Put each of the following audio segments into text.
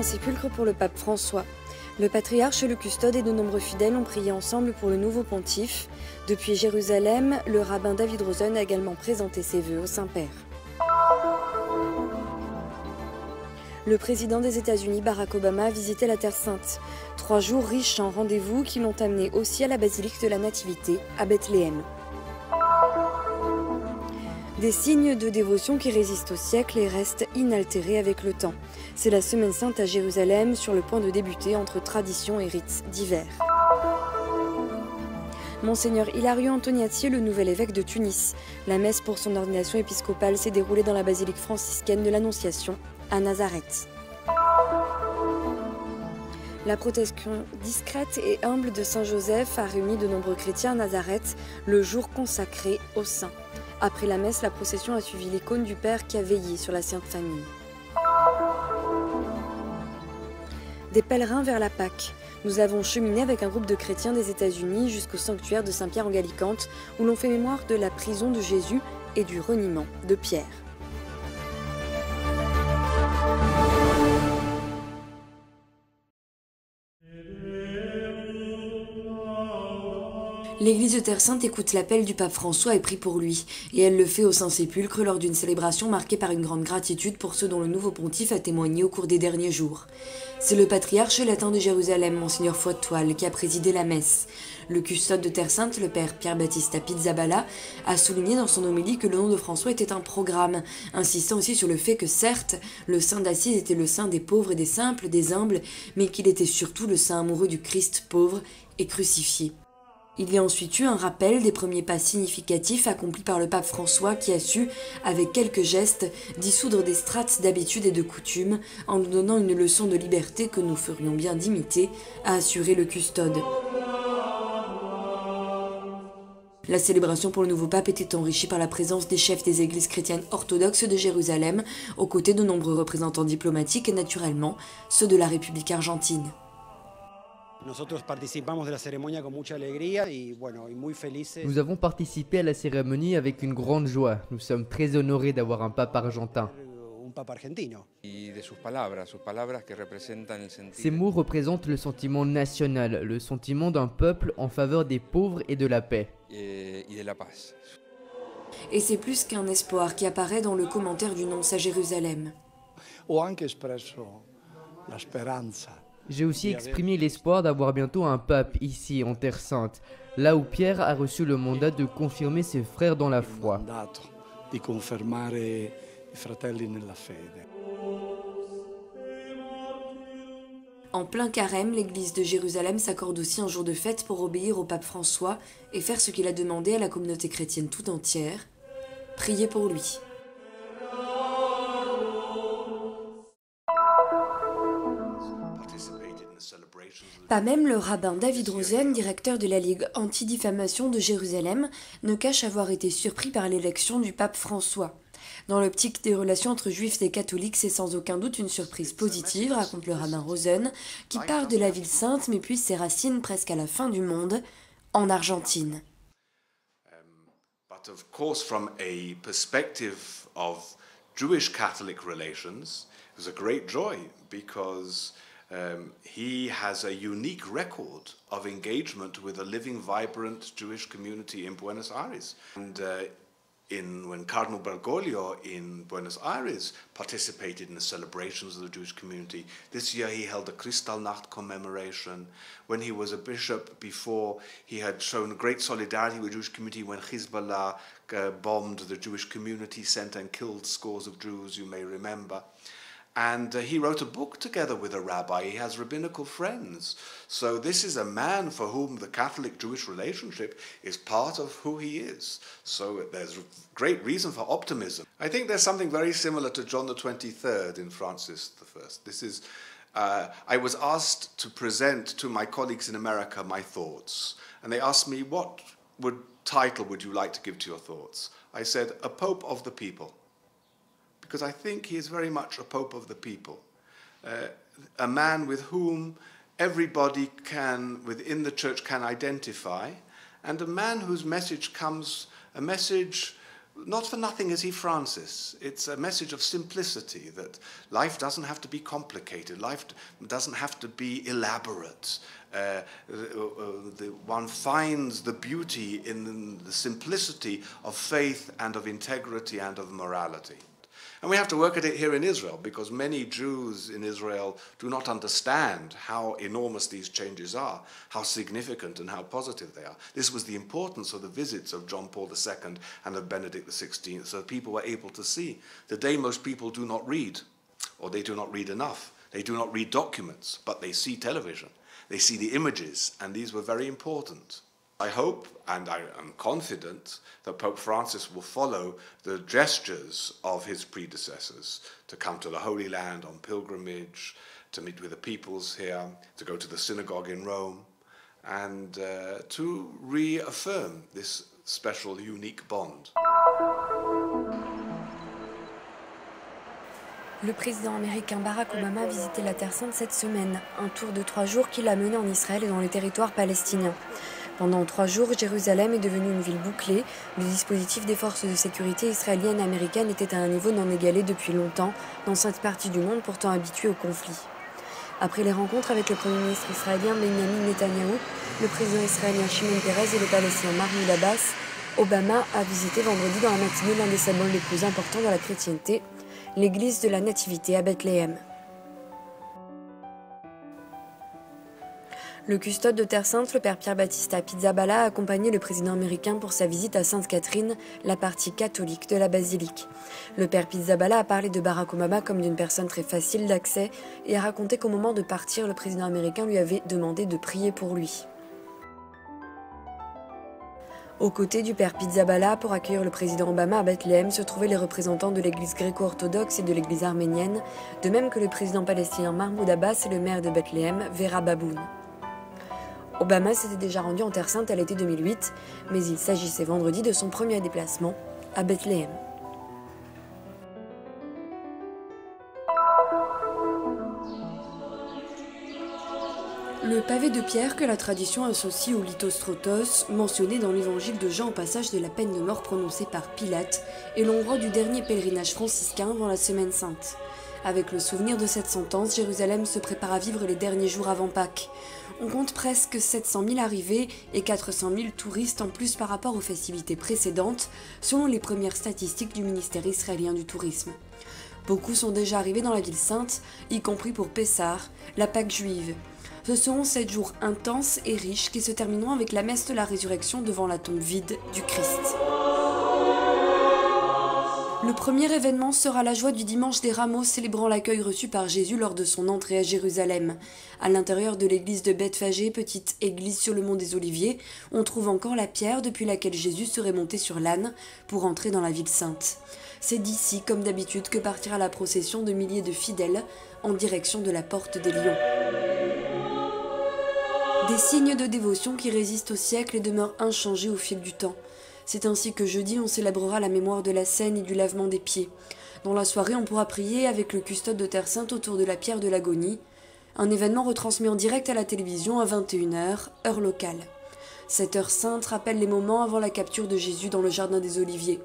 Saint-Sépulcre pour le pape François. Le patriarche, le custode et de nombreux fidèles ont prié ensemble pour le nouveau pontife. Depuis Jérusalem, le rabbin David Rosen a également présenté ses vœux au Saint-Père. Le président des États-Unis, Barack Obama, a visité la Terre Sainte. 3 jours riches en rendez-vous qui l'ont amené aussi à la basilique de la Nativité, à Bethléem. Des signes de dévotion qui résistent au siècle et restent inaltérés avec le temps. C'est la Semaine Sainte à Jérusalem, sur le point de débuter entre traditions et rites divers. Monseigneur Hilario Antoniazzi est le nouvel évêque de Tunis. La messe pour son ordination épiscopale s'est déroulée dans la basilique franciscaine de l'Annonciation, à Nazareth. La protection discrète et humble de Saint Joseph a réuni de nombreux chrétiens à Nazareth, le jour consacré aux saints. Après la messe, la procession a suivi l'icône du Père qui a veillé sur la Sainte Famille. Des pèlerins vers la Pâque. Nous avons cheminé avec un groupe de chrétiens des États-Unis jusqu'au sanctuaire de Saint-Pierre en Gallicante, où l'on fait mémoire de la prison de Jésus et du reniement de Pierre. L'église de Terre Sainte écoute l'appel du pape François et prie pour lui. Et elle le fait au Saint-Sépulcre lors d'une célébration marquée par une grande gratitude pour ceux dont le nouveau pontife a témoigné au cours des derniers jours. C'est le patriarche latin de Jérusalem, Monseigneur Foix-de-Toile, qui a présidé la messe. Le custode de Terre Sainte, le père Pierre Battista Pizzaballa, a souligné dans son homélie que le nom de François était un programme, insistant aussi sur le fait que certes, le saint d'Assise était le saint des pauvres et des simples, des humbles, mais qu'il était surtout le saint amoureux du Christ pauvre et crucifié. Il y a ensuite eu un rappel des premiers pas significatifs accomplis par le pape François qui a su, avec quelques gestes, dissoudre des strates d'habitude et de coutume en nous donnant une leçon de liberté que nous ferions bien d'imiter, a assuré le custode. La célébration pour le nouveau pape était enrichie par la présence des chefs des églises chrétiennes orthodoxes de Jérusalem, aux côtés de nombreux représentants diplomatiques et naturellement ceux de la République argentine. Nous avons participé à la cérémonie avec une grande joie. Nous sommes très honorés d'avoir un pape argentin. Ces mots représentent le sentiment national, le sentiment d'un peuple en faveur des pauvres et de la paix. Et c'est plus qu'un espoir qui apparaît dans le commentaire du nonce à Jérusalem. J'ai aussi exprimé l'espoir d'avoir bientôt un pape ici, en Terre Sainte, là où Pierre a reçu le mandat de confirmer ses frères dans la foi. En plein carême, l'église de Jérusalem s'accorde aussi un jour de fête pour obéir au pape François et faire ce qu'il a demandé à la communauté chrétienne tout entière, prier pour lui. Pas même le rabbin David Rosen, directeur de la Ligue anti-diffamation de Jérusalem, ne cache avoir été surpris par l'élection du pape François. Dans l'optique des relations entre juifs et catholiques, c'est sans aucun doute une surprise positive, raconte le rabbin Rosen, qui part de la ville sainte mais puise ses racines presque à la fin du monde, en Argentine. But of course, from a perspective of Jewish-Catholic relations, it was a great joy because he has a unique record of engagement with a living, vibrant Jewish community in Buenos Aires. And when Cardinal Bergoglio in Buenos Aires participated in the celebrations of the Jewish community, this year he held a Kristallnacht commemoration. When he was a bishop before, he had shown great solidarity with the Jewish community when Hezbollah bombed the Jewish community center and killed scores of Jews, you may remember. And he wrote a book together with a rabbi. He has rabbinical friends. So this is a man for whom the Catholic-Jewish relationship is part of who he is. So there's great reason for optimism. I think there's something very similar to John the 23rd in Francis I. This is, I was asked to present to my colleagues in America my thoughts. And they asked me, what title would you like to give to your thoughts? I said, a Pope of the People. Because I think he is very much a pope of the people, a man with whom everybody within the church can identify, and a man whose message comes, a message not for nothing is he Francis. It's a message of simplicity, that life doesn't have to be complicated, life doesn't have to be elaborate. One finds the beauty in the simplicity of faith and of integrity and of morality. And we have to work at it here in Israel, because many Jews in Israel do not understand how enormous these changes are, how significant and how positive they are. This was the importance of the visits of John Paul II and of Benedict XVI, so people were able to see. Today most people do not read, or they do not read enough. They do not read documents, but they see television. They see the images, and these were very important. I hope, and I am confident, that Pope Francis will follow the gestures of his predecessors to come to the Holy Land on pilgrimage, to meet with the peoples here, to go to the synagogue in Rome, and to reaffirm this special, unique bond. Le président américain Barack Obama a visité la Terre Sainte cette semaine, un tour de 3 jours qu'il a mené en Israël et dans les territoires palestiniens. Pendant 3 jours, Jérusalem est devenue une ville bouclée. Le dispositif des forces de sécurité israéliennes et américaines était à un niveau non égalé depuis longtemps dans cette partie du monde pourtant habituée au conflit. Après les rencontres avec le Premier ministre israélien Benjamin Netanyahou, le président israélien Shimon Peres et le palestinien Mahmoud Abbas, Obama a visité vendredi dans la matinée l'un des symboles les plus importants de la chrétienté, l'église de la Nativité à Bethléem. Le custode de Terre Sainte, le père Pierre Battista Pizzaballa, a accompagné le président américain pour sa visite à Sainte-Catherine, la partie catholique de la basilique. Le père Pizzaballa a parlé de Barack Obama comme d'une personne très facile d'accès et a raconté qu'au moment de partir, le président américain lui avait demandé de prier pour lui. Aux côtés du père Pizzaballa, pour accueillir le président Obama à Bethléem, se trouvaient les représentants de l'église gréco-orthodoxe et de l'église arménienne, de même que le président palestinien Mahmoud Abbas et le maire de Bethléem, Vera Baboun. Obama s'était déjà rendu en Terre Sainte à l'été 2008, mais il s'agissait vendredi de son premier déplacement à Bethléem. Le pavé de pierre que la tradition associe au lithostrotos, mentionné dans l'évangile de Jean au passage de la peine de mort prononcée par Pilate, est l'endroit du dernier pèlerinage franciscain avant la Semaine Sainte. Avec le souvenir de cette sentence, Jérusalem se prépare à vivre les derniers jours avant Pâques. On compte presque 700 000 arrivées et 400 000 touristes en plus par rapport aux festivités précédentes, selon les premières statistiques du ministère israélien du tourisme. Beaucoup sont déjà arrivés dans la ville sainte, y compris pour Pessah, la Pâque juive. Ce seront 7 jours intenses et riches qui se termineront avec la messe de la résurrection devant la tombe vide du Christ. Le premier événement sera la joie du dimanche des Rameaux, célébrant l'accueil reçu par Jésus lors de son entrée à Jérusalem. À l'intérieur de l'église de Bethphagée, petite église sur le mont des Oliviers, on trouve encore la pierre depuis laquelle Jésus serait monté sur l'âne pour entrer dans la ville sainte. C'est d'ici, comme d'habitude, que partira la procession de milliers de fidèles en direction de la porte des Lions. Des signes de dévotion qui résistent au siècle et demeurent inchangés au fil du temps. C'est ainsi que jeudi, on célébrera la mémoire de la scène et du lavement des pieds. Dans la soirée, on pourra prier avec le custode de Terre Sainte autour de la pierre de l'agonie, un événement retransmis en direct à la télévision à 21h, heure locale. Cette heure sainte rappelle les moments avant la capture de Jésus dans le jardin des Oliviers.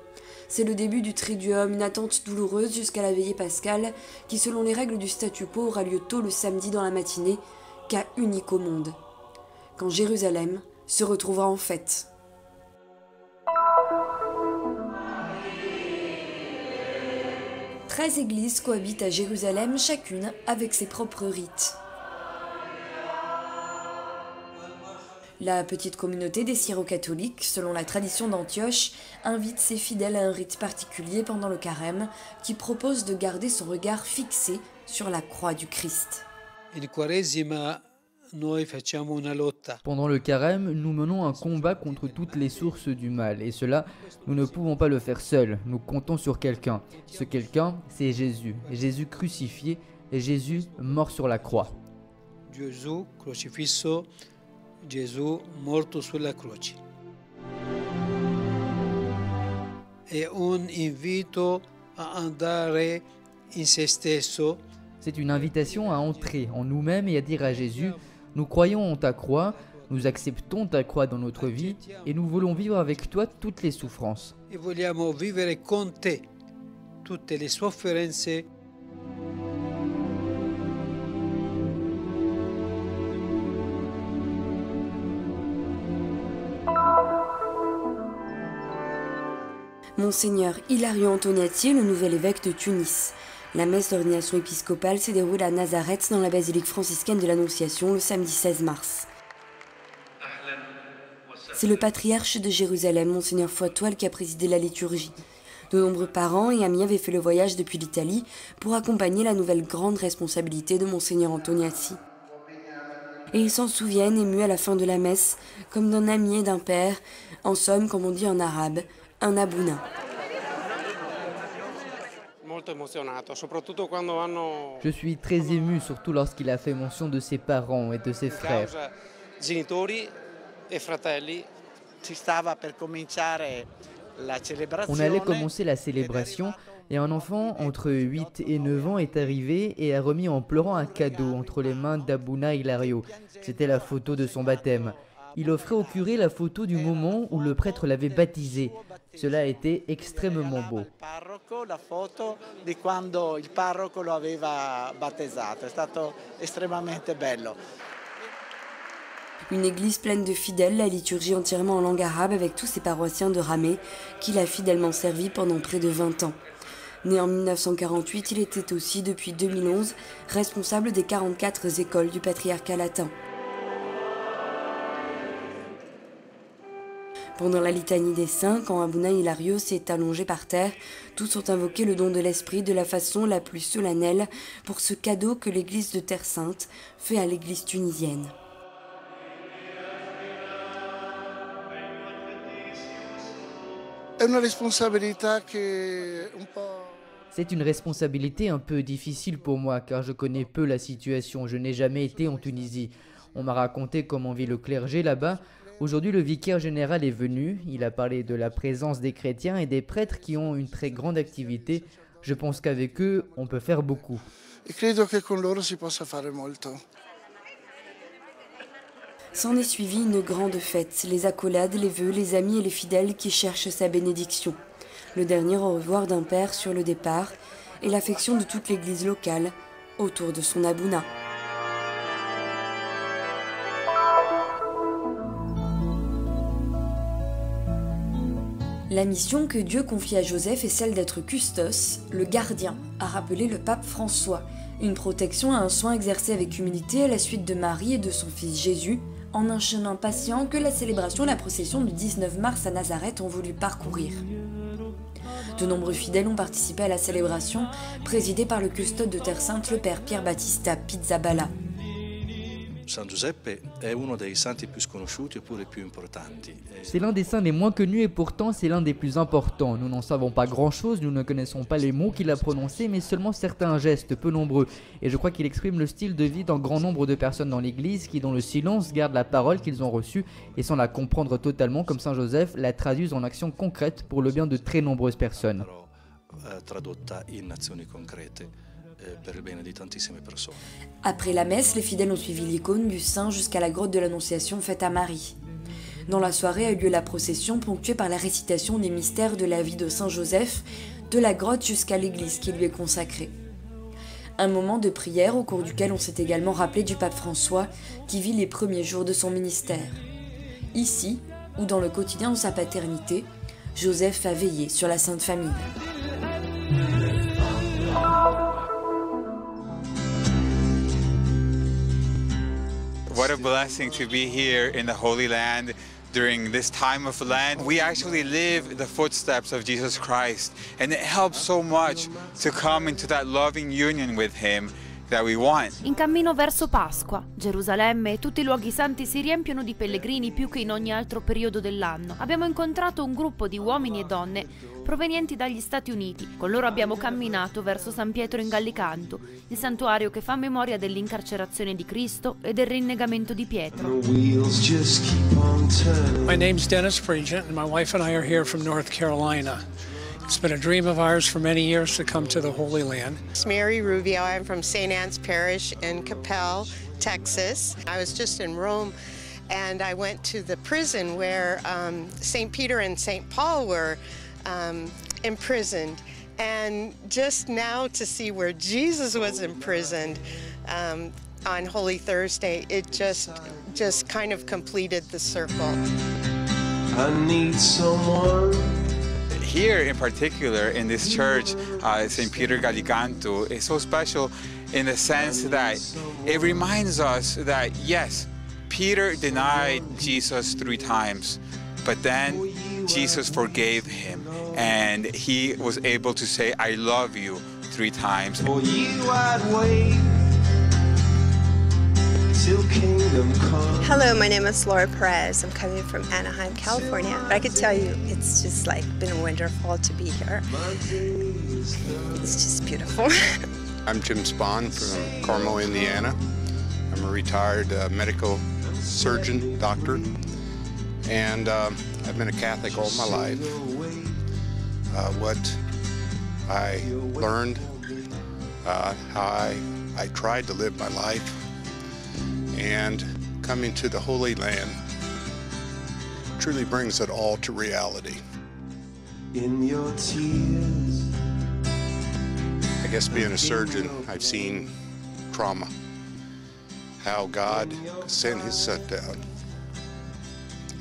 C'est le début du Triduum, une attente douloureuse jusqu'à la veillée pascale, qui selon les règles du statu quo aura lieu tôt le samedi dans la matinée, cas unique au monde, quand Jérusalem se retrouvera en fête. « 13 églises cohabitent à Jérusalem, chacune avec ses propres rites. La petite communauté des syro-catholiques, selon la tradition d'Antioche, invite ses fidèles à un rite particulier pendant le carême qui propose de garder son regard fixé sur la croix du Christ. Pendant le carême, nous menons un combat contre toutes les sources du mal, et cela, nous ne pouvons pas le faire seuls, nous comptons sur quelqu'un. Ce quelqu'un, c'est Jésus, Jésus crucifié et Jésus mort sur la croix. Gesù crocifisso, Gesù morto sulla croce. È un invito a andare in se stesso. C'est une invitation à entrer en nous-mêmes et à dire à Jésus: nous croyons en ta croix, Nous acceptons ta croix dans notre vie et nous voulons vivre avec toi toutes les souffrances. E vogliamo vivere con te tutte le sofferenze. Monseigneur Hilario Antoniazzi est le nouvel évêque de Tunis. La messe d'ordination épiscopale s'est déroulée à Nazareth dans la basilique franciscaine de l'Annonciation le samedi 16 mars. C'est le patriarche de Jérusalem, Monseigneur Foitoel, qui a présidé la liturgie. De nombreux parents et amis avaient fait le voyage depuis l'Italie pour accompagner la nouvelle grande responsabilité de Monseigneur Antoniazzi. Et ils s'en souviennent émus à la fin de la messe, comme d'un ami et d'un père, en somme, comme on dit en arabe, un abouna. Je suis très ému, surtout lorsqu'il a fait mention de ses parents et de ses frères. On allait commencer la célébration et un enfant entre 8 et 9 ans est arrivé et a remis en pleurant un cadeau entre les mains d'Abouna Hilario. C'était la photo de son baptême. Il offrait au curé la photo du moment où le prêtre l'avait baptisé. Cela a été extrêmement beau. La photo di quando il parroco lo aveva battezzato. È stato estremamente bello. Une église pleine de fidèles, la liturgie entièrement en langue arabe avec tous ses paroissiens de Ramé, qu'il a fidèlement servi pendant près de 20 ans. Né en 1948, il était aussi, depuis 2011, responsable des 44 écoles du patriarcat latin. Pendant la litanie des saints, quand Abouna Hilario s'est allongé par terre, tous ont invoqué le don de l'esprit de la façon la plus solennelle pour ce cadeau que l'église de Terre Sainte fait à l'église tunisienne. C'est une responsabilité un peu difficile pour moi car je connais peu la situation. Je n'ai jamais été en Tunisie. On m'a raconté comment vit le clergé là-bas. Aujourd'hui, le vicaire général est venu. Il a parlé de la présence des chrétiens et des prêtres qui ont une très grande activité. Je pense qu'avec eux, on peut faire beaucoup. S'en est suivi une grande fête, les accolades, les vœux, les amis et les fidèles qui cherchent sa bénédiction. Le dernier au revoir d'un père sur le départ et l'affection de toute l'église locale autour de son abouna. La mission que Dieu confie à Joseph est celle d'être custos, le gardien, a rappelé le pape François. Une protection et un soin exercé avec humilité à la suite de Marie et de son fils Jésus, en un chemin patient que la célébration et la procession du 19 mars à Nazareth ont voulu parcourir. De nombreux fidèles ont participé à la célébration, présidée par le custode de Terre Sainte, le père Pier Battista Pizzaballa. C'est l'un des saints les moins connus et pourtant c'est l'un des plus importants. Nous n'en savons pas grand-chose, nous ne connaissons pas les mots qu'il a prononcés, mais seulement certains gestes, peu nombreux. Et je crois qu'il exprime le style de vie d'un grand nombre de personnes dans l'Église qui, dans le silence, gardent la parole qu'ils ont reçue et sans la comprendre totalement, comme Saint Joseph, la traduisent en actions concrètes pour le bien de très nombreuses personnes. Après la messe, les fidèles ont suivi l'icône du saint jusqu'à la grotte de l'Annonciation faite à Marie. Dans la soirée a eu lieu la procession ponctuée par la récitation des mystères de la vie de Saint Joseph, de la grotte jusqu'à l'église qui lui est consacrée. Un moment de prière au cours duquel on s'est également rappelé du pape François qui vit les premiers jours de son ministère. Ici, ou dans le quotidien de sa paternité, Joseph a veillé sur la Sainte Famille. What a blessing to be here in the Holy Land during this time of Lent. We actually live the footsteps of Jesus Christ, and it helps so much to come into that loving union with Him that we want. In cammino verso Pasqua, Gerusalemme e tutti i luoghi santi si riempiono di pellegrini più che in ogni altro periodo dell'anno. Abbiamo incontrato un gruppo di uomini e donne provenienti dagli Stati Uniti. Con loro abbiamo camminato verso San Pietro in Gallicanto, il santuario che fa memoria dell'incarcerazione di Cristo e del rinnegamento di Pietro. My name's Dennis Friedgen, and my wife and I are here from North Carolina. It's been a dream of ours for many years to come to the Holy Land. It's Mary Rubio. I'm from St. Anne's Parish in Capel, Texas. I was just in Rome and I went to the prison where St. Peter and St. Paul were imprisoned. And just now to see where Jesus was imprisoned on Holy Thursday, it just kind of completed the circle. I need someone. Here in particular in this church, St. Peter Gallicantu is so special in the sense that it reminds us that yes, Peter denied Jesus 3 times, but then Jesus forgave him and he was able to say, I love you 3 times. For you I'd wait till kingdom come. Hello, my name is Laura Perez. I'm coming from Anaheim, California. But I could tell you, it's just like been wonderful to be here. It's just beautiful. I'm Jim Spahn from Carmel, Indiana. I'm a retired medical surgeon, doctor, and I've been a Catholic all my life. What I learned, how I tried to live my life, and coming to the Holy Land truly brings it all to reality. In your tears. I guess being a surgeon, I've seen trauma, how God sent his son down,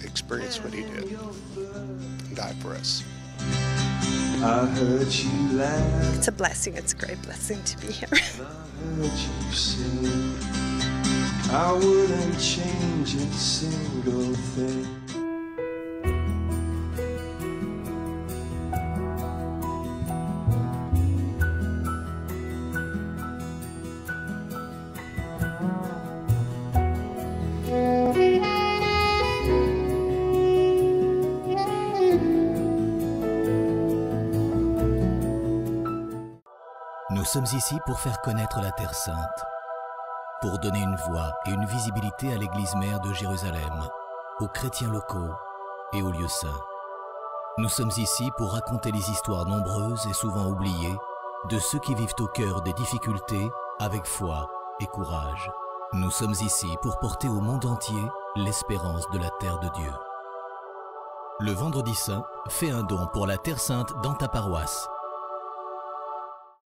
experience what he did, and die for us. I heard you laugh. It's a blessing. It's a great blessing to be here. I heard you sing. I wouldn't change a single thing. Nous sommes ici pour faire connaître la Terre Sainte, pour donner une voix et une visibilité à l'Église mère de Jérusalem, aux chrétiens locaux et aux lieux saints. Nous sommes ici pour raconter les histoires nombreuses et souvent oubliées de ceux qui vivent au cœur des difficultés avec foi et courage. Nous sommes ici pour porter au monde entier l'espérance de la terre de Dieu. Le Vendredi Saint, fais un don pour la Terre Sainte dans ta paroisse.